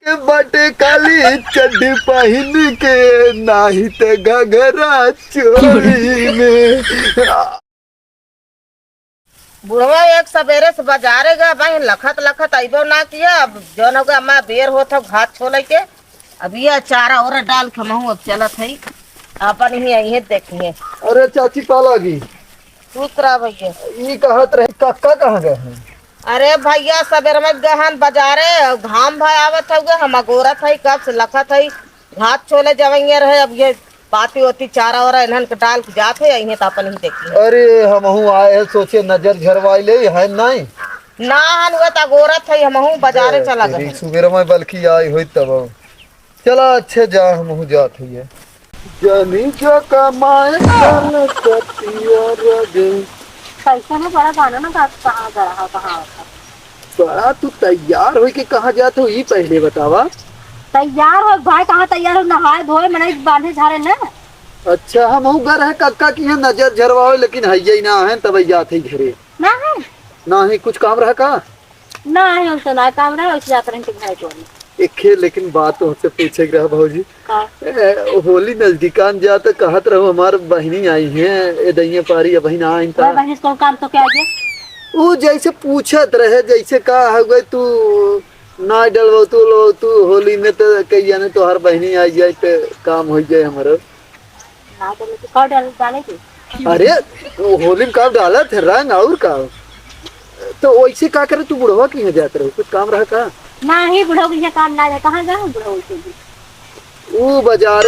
बाटे काली चड्डी पहन के नाही ते घघरा चोली में। बुढ़वा एक सवेरे से बाजारे गए भाई लखत लखत अबो ना किया। अब जौन होगा अम्मा बेर होता घात छोले के अब ये चारा और डाल के महू अब चलत है अपन ही यही देखिए। अरे चाची पाला गी दूसरा भैया ये कहत रहे काका कहाँ गए हैं? अरे भैया सवेरे में गहन बाजारे घाम भाई आवत है हम अगोरत है कब से लखत है घात छोले जवैया रहे। अब ये पाती होती चारा और इन्हन के डाल के जाते यही तो अपन ही देखिए। अरे हमहू आए हैं सोचे नजर झरवाई ले है नहीं ना हन हुआ तो अगोरत है हमहू बाजारे चला गए। सुबेर में बल्कि आई हुई तब चला अच्छे जा हमहू जात है जनी जो कमाए कैसे ना बड़ा गाना ना कहाँ गया कहाँ बड़ा तू तैयार हो के कहाँ जात हो ये पहले बतावा। तैयार हो भाई कहाँ तैयार हो नहाए धोए मैंने बांधे झाड़े ना। अच्छा हम घर है कक्का की है नजर झरवाओ लेकिन है ना है तब जात है घरे ना है ना है कुछ काम रहा का ना है हमसे ना काम रहा वैसे जाते रहे भाई को एक लेकिन बात हमसे पूछे रहा भाजी का होली नजदीकान जा तो कहत रहो हमार बहनी आई है दहिया पारी बहन आई बहन कौन काम तो क्या गया वो जैसे पूछत रहे जैसे का हो गए तू ना डलबो तू होली में तो कहिया ने तो हर बहनी आई जाए तो काम हो जाए हमारा ना तो कौन डाले की अरे वो होली में काम डाला थे रंग और का तो वैसे का करे तू बुढ़वा की जाते रहो कुछ काम रहा का ना ही बुढ़ो के काम ना है कहाँ गए बुढ़ो के वो बाजार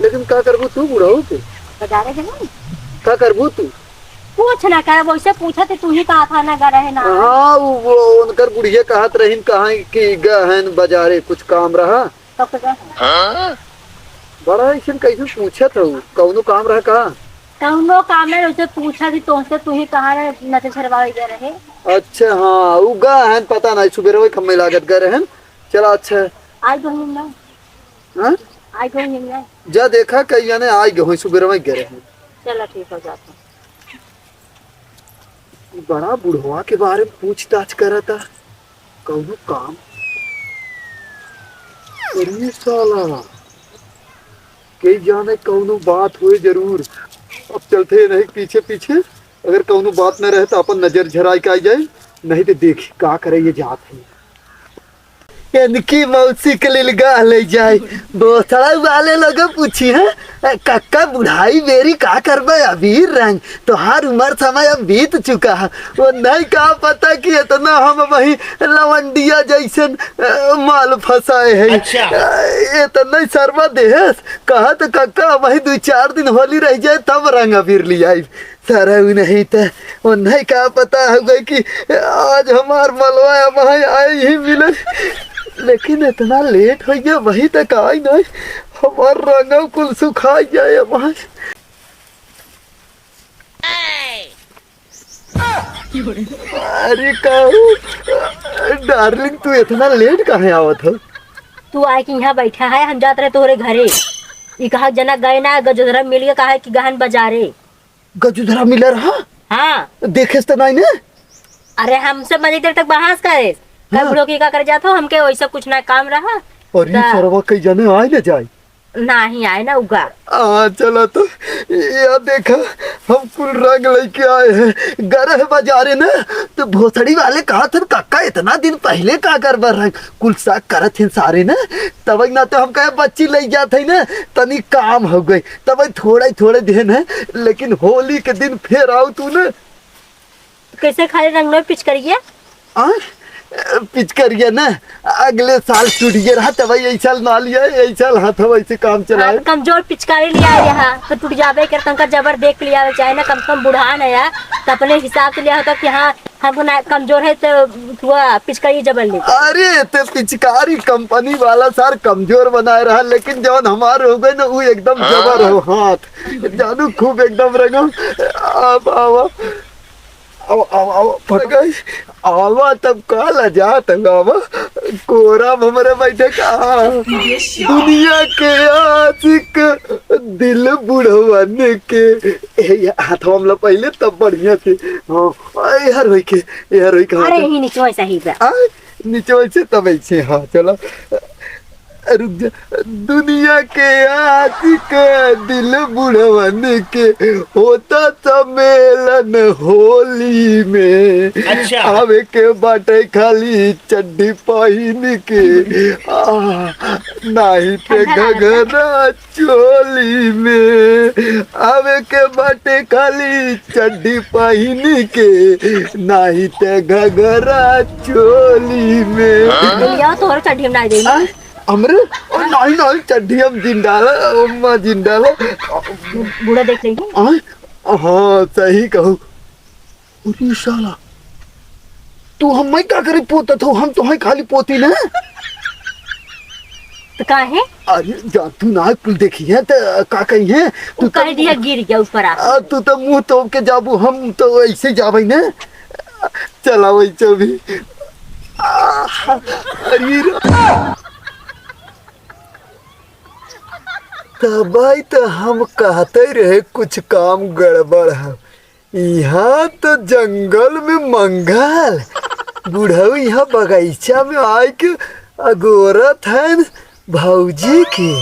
लेकिन का करबू तू बुढ़ाऊ के बाजारे के ना का करबू तू पूछ ना कर वैसे पूछा तो तू ही कहा था ना गा रहे ना। हाँ वो उनकर बुढ़िया कहत रहीन कहाँ की गहन बाजारे कुछ काम रहा तो बड़ा ऐसा कैसे पूछत हो कौनो काम रहा का कौनो काम है उसे पूछा थी तुमसे तू ही कहा नजर झरवाई गए रहे। अच्छा हाँ वो गहन पता नहीं सुबह खम्मे लागत गए रहन चला अच्छा आज दो ना हाँ आज दो ना जा देखा कहीं ने आज गए सुबह में गए रहन चलो ठीक हो जाता बड़ा बुढ़वा के बारे में पूछताछ करा था कौनो काम अरे साला कई जाने कौनो बात हुए जरूर अब चलते नहीं पीछे पीछे अगर कौनो बात न रहे तो अपन नजर झराई के आ जाए नहीं तो देखी का करे ये जात है इनकी मौसी के लिए गाह ले जाए बोतला वाले लोग पूछी है कक्का बुढ़ाई मेरी का करबे अभी रंग तो हर उम्र समय अब बीत चुका है वो नहीं कहा पता कि इतना हम वही लवंडिया जैसे माल फंसाए है। अच्छा। इतना सरवा देहस कहा तो कक्का वही 2-4 दिन होली रह जाए तब रंग अबीर लिया सारा नहीं तो वो नहीं कहा पता होगा कि आज हमार मलवा वहाँ आए ही मिले लेकिन इतना लेट हो गया वही तक आई नहीं हमार रंगा कुल सुखा जाए वहाँ अरे कहूँ डार्लिंग तू इतना लेट कहाँ आवत हो तू आए कि यहाँ बैठा है हम जाते रहे तोहरे घरे ये कहा जना गए ना गजोधरा मिल गया कहा कि गहन बाजारे गजुधरा मिला रहा हाँ देखे तो नहीं ना अरे हमसे मजे देर तक बहस करे कल बुढ़ो की का कर जाता हमके वैसा कुछ ना काम रहा और ये सरवा कई जाने आए ना जाए ना ही आए ना उगा चला तो ये देखा हम कुल रंग लेके आए हैं गरह बाजारे ना तो भोसड़ी वाले कहा थे काका इतना दिन पहले का कर बर रंग कुल साग करत हैं सारे ना तब ना तो हम कहे बच्ची ले जाते ना तनी काम हो गई तब थोड़े दिन है लेकिन होली के दिन फिर आओ तू ना कैसे खाली रंग में पिच करिए पिच करिए ना अगले साल टूटिए रहा तब यही साल ना लिया यही साल हाथ वैसे काम चलाए कमजोर पिचकारी लिया यहाँ तो टूट जावे कर तंका जबर देख लिया चाहे ना कम से कम बुढ़ा नया तो अपने हिसाब से लिया होता कि हाँ हमको ना कमजोर है तो हुआ पिचकारी जबर ले अरे तो पिचकारी कंपनी वाला सार कमजोर बनाए रहा लेकिन जब हमारे हो गए ना वो एकदम जबर हो हाथ जानू खूब एकदम रंगम अब आवा आवा तब का लजा तंगावा कोरा हमारे बैठे का दुनिया के आशिक दिल बुढ़वन के हाथ हमला पहले तब बढ़िया थे हाँ यार होई के यार होई का अरे ही नीचे वैसा ही बा नीचे वैसे तब ऐसे हाँ चलो रुक जा। दुनिया के आशिक दिल बुढ़वन के होता सम्मेलन होली में। अच्छा। आवे के बाटे खाली चड्डी पहन के नाही पे घघरा चोली में। आवे के बाटे खाली चड्डी पहन के नाही ते घघरा चोली में। जाओ तोहर चड्डी हम डाल देंगे। हमरे और नहीं नहीं चड्डी हम जिंडाला अम्मा जिंडाला बूढ़ा देख लेंगे। हाँ सही कहू। अरे साला तू हम मैं क्या करी पोता तो हम तो है खाली पोती ना। तो का है? अरे जा तू ना कुल देखी है तो का कही है तू कह दिया गिर गया ऊपर आ। तू तो मुंह तो के जाबू हम तो ऐसे जाबे ना। चला वही चबी अरे तबाई तो हम कहते रहे कुछ काम गड़बड़ है। यहाँ तो जंगल में मंगल बुढ़ऊ यहाँ बगीचा में आए के अगोरत है भौजी की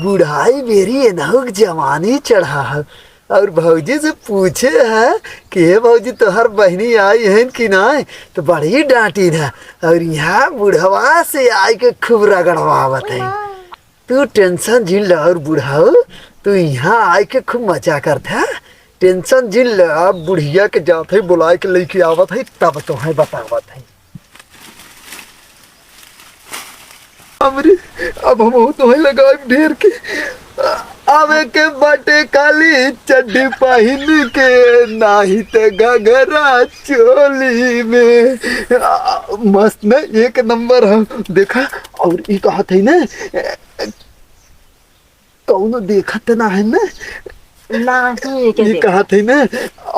बुढ़ाई मेरी एनहुक जवानी चढ़ा है। और भौजी से पूछे है कि हे भौजी तोहर बहनी आई है कि नहीं तो बड़ी डांटी है। और यहाँ बुढ़वा से आए के खूब रगड़वावत है। तू टेंशन झील ल और बुढ़ाओ तू यहाँ आए के खूब मजा करता। टेंशन झील ल अब बुढ़िया के जाते है बुलाए के लेके आवत है तब तो है बतावत है। अमरे अब हम तो है लगाए ढेर के आवे के बाटे काली चड्डी पहन के नाही ते घघरा चोली में। मस्त न एक नंबर हम देखा। और ये कहा थे ना कौन देखा तो ना है ना ये कहा थे ना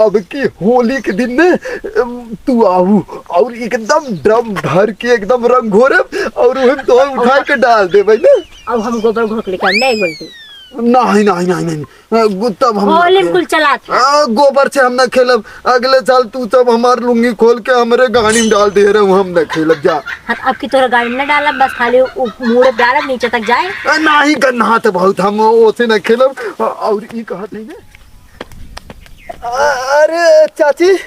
अब की होली के दिन न तू आहू और एकदम ड्रम भर के एकदम रंग घोरे और हम तो उठा के डाल दे भाई ना। अब हम गोबर घोट लेकर नहीं बोलते। नहीं नहीं नहीं नहीं तब हम होली कुल चला था। गोबर से हम ना खेलब। अगले साल तू तब हमार लुंगी खोल के हमारे गाड़ी में डाल दे रहे हूँ हम ना खेलब जा। अब की तोरा गाड़ी में डाला बस खाली मुड़े डाला नीचे तक जाए नहीं करना तो बहुत हम ओसे ना खेलब। और ये कहा थे अरे चाची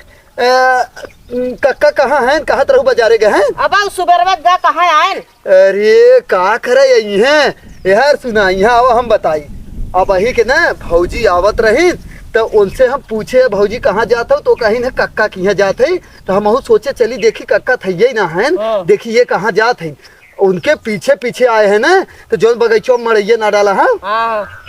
कक्का कहाँ हैं कहाँ तरह बाजारे गए हैं? अब सुबह में जा कहाँ आए? अरे का करे यही है यार सुना यहाँ आओ हम बताई। अब वही के ना भौजी आवत रही तो उनसे हम पूछे भौजी कहाँ जाते हो तो कहीं ना कक्का की यहाँ जाते तो हम सोचे चली देखी कक्का थैये ना है देखी ये कहाँ जाते उनके पीछे पीछे आए हैं ना तो जो बगीचों में मड़ैया ना डाला है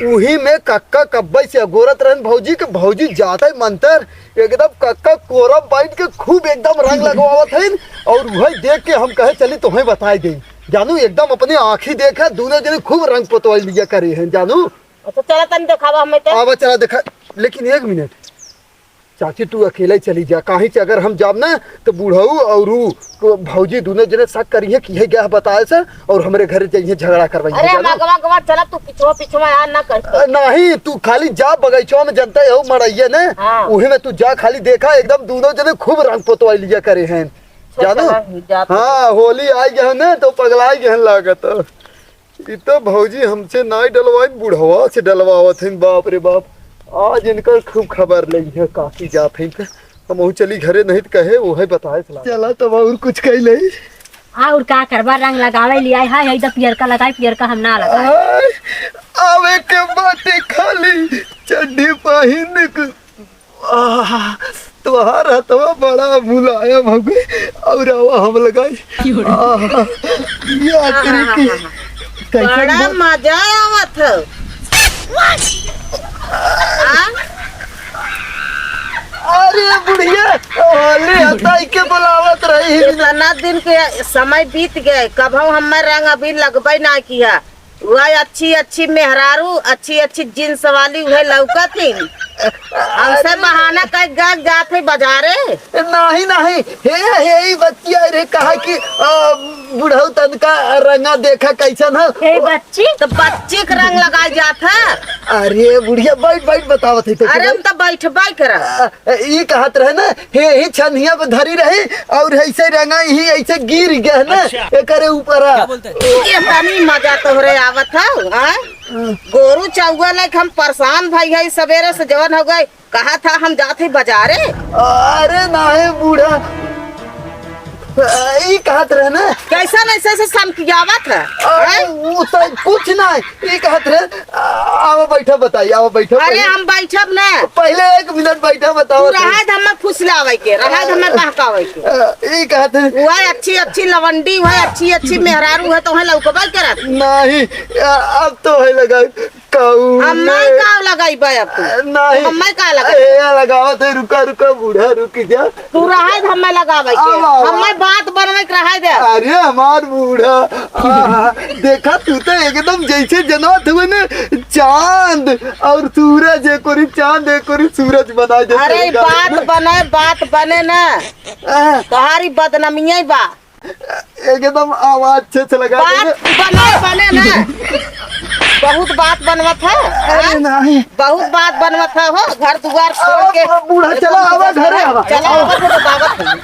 वही में कक्का कब्बई से अगोरत रहन भौजी के भौजी जाते मंतर एकदम कक्का कोरम बैठ के खूब एकदम रंग लगवावत है। और वही देख के हम कहे चली तुम्हें बताई गई जानू एकदम अपनी आँखी देखा दोनों जने खूब रंग पोतवाई लिया करे हैं जानू। तो चला तन दिखावा हमें तो आवा चला देखा। लेकिन एक मिनट चाची तू अकेले चली जा कहीं से अगर हम जाब ना तो बूढ़ऊ और भौजी दोनों जने शक करिए कि है क्या बताए से और हमारे घर जाइए झगड़ा करवाइए। अरे गवा गवा चला तू पिछवा यार ना कर। नहीं तू खाली जा बगीचों में जनता है मड़ैया ना वही में तू जा खाली देखा एकदम दोनों जने खूब रंग पोतवाई लिया करे हैं जानू। हाँ होली आई गए ना तो पगलाई गए लागत। ये तो भौजी हमसे नहीं डलवाई बुढ़वा से डलवावत है। बाप रे बाप आज इनका खूब खबर लगी है काफी जात है हम चली घरे नहीं तो कहे वो है बताए चला तब और कुछ कही नहीं। हाँ और का करबा रंग लगावे लिया है इधर पियर का लगाए पियर का हम ना लगाए। आवे के बाटे खाली चड्डी पहन के तुम्हारा हथवा बड़ा मुलायम हो गए और हम लगाई बड़ा मजा आवत है। अरे बुढ़िया होली हताई के बुलावत रही इतना दिन के समय बीत गए कब हमें रंग अभी लगबे ना किया। वह अच्छी अच्छी मेहरारू अच्छी अच्छी जींस वाली वह लौका थी हमसे बहाना कर जाते बाजारे। नहीं नहीं हे बच्चिया रे कहा कि बुढ़ऊ तन का रंगा देखा कैसन है। ए बच्ची तो बच्चे के रंग लगाई जात है। अरे बुढ़िया बैठ बैठ बतावत है तो अरे हम तो बैठबाई कर ये कहत रहे ना हे छनिया पे धरी रही और ऐसे रंगा ही ऐसे गिर गया ना एकरे ऊपर ये तनी मजा तोहरे आवत है। गोरू चौगा लाइक हम परेशान भाई है सवेरे से जवन हो गए। कहा था हम जाते बाजारे। अरे ना है बूढ़ा ये कहत रहे ना कैसा ऐसे से समझावत है। वो तो कुछ ना ये कहत रहे आओ बैठा बताइए आओ बैठा अरे हम बैठब ना पहले 1 मिनट बैठा बताओ रहा हमें फुसलावे के रहा हमें बहकावे के ये कहते वह अच्छी अच्छी लवंडी वह अच्छी अच्छी मेहरारू है तो वह लौकबा करत नहीं अब तो है लगा कहूँ हमें का लगाई बा अब तू नहीं हमें का लगाई लगाओ तो रुका रुका बूढ़ा रुक जा तू रहा हमें लगावे के हमें बात बनवे के रहा दे। अरे हमार बूढ़ा देखा तू तो एकदम जैसे जनवत हुए ना चांद और सूरज एक और चांद एक और सूरज बना दे। अरे बात बने ना तुम्हारी बदनामी बा एकदम आवाज अच्छे से लगा बात बने ना बहुत बात बनवत है। अरे नहीं बहुत बात बनवत है हो घर दुआर छोड़ के बूढ़ा चला आवा घरे आवा चला आवा तो दावत है।